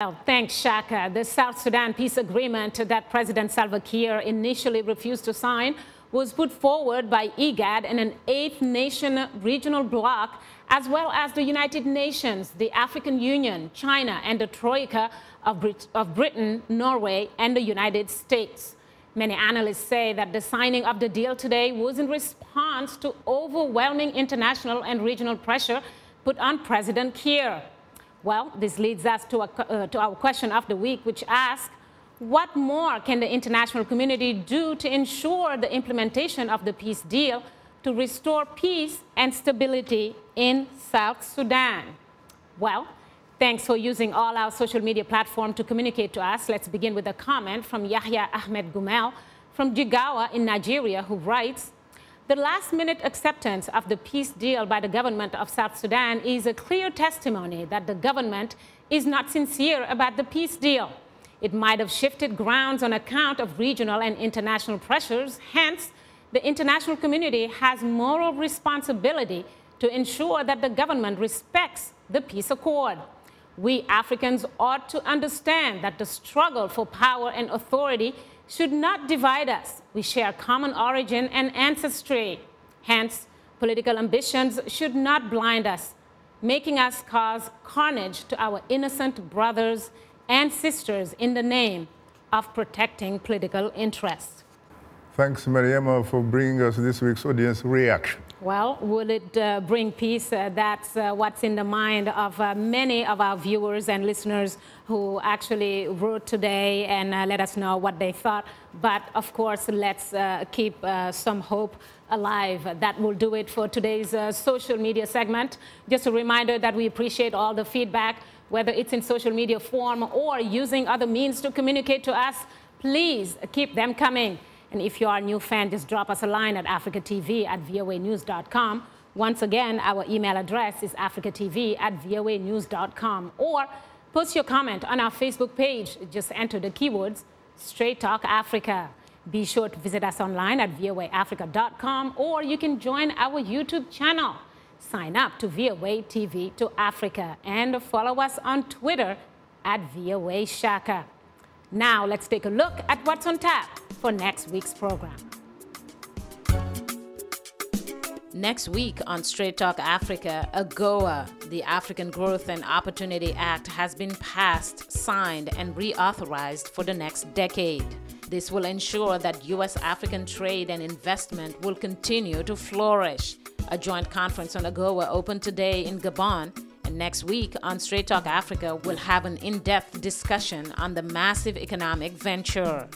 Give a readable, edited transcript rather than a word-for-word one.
Well, thanks, Shaka. The South Sudan peace agreement that President Salva Kiir initially refused to sign was put forward by IGAD and an eight-nation regional bloc, as well as the United Nations, the African Union, China, and the Troika of Britain, Norway, and the United States. Many analysts say that the signing of the deal today was in response to overwhelming international and regional pressure put on President Kiir. Well, this leads us to our question of the week, which asks, what more can the international community do to ensure the implementation of the peace deal to restore peace and stability in South Sudan? Well, thanks for using all our social media platforms to communicate to us. Let's begin with a comment from Yahya Ahmed Gumel from Jigawa in Nigeria, who writes, the last-minute acceptance of the peace deal by the government of South Sudan is a clear testimony that the government is not sincere about the peace deal. It might have shifted grounds on account of regional and international pressures. Hence, the international community has moral responsibility to ensure that the government respects the peace accord. We Africans ought to understand that the struggle for power and authority should not divide us. We share common origin and ancestry. Hence, political ambitions should not blind us, making us cause carnage to our innocent brothers and sisters in the name of protecting political interests. Thanks, Mariama, for bringing us this week's audience reaction. Well, will it bring peace? That's what's in the mind of many of our viewers and listeners who actually wrote today and let us know what they thought. But, of course, let's keep some hope alive. That will do it for today's social media segment. Just a reminder that we appreciate all the feedback, whether it's in social media form or using other means to communicate to us. Please keep them coming. And if you are a new fan, just drop us a line at africatv@voanews.com. Once again, our email address is africatv@voanews.com. Or post your comment on our Facebook page. Just enter the keywords Straight Talk Africa. Be sure to visit us online at voaafrica.com, or you can join our YouTube channel. Sign up to VOA TV to Africa and follow us on Twitter at VOA Shaka. Now let's take a look at what's on tap for next week's program. Next week on Straight Talk Africa, AGOA, the African Growth and Opportunity Act, has been passed, signed, and reauthorized for the next decade. This will ensure that U.S.-African trade and investment will continue to flourish. A joint conference on AGOA opened today in Gabon. And next week on Straight Talk Africa, we'll have an in-depth discussion on the massive economic venture.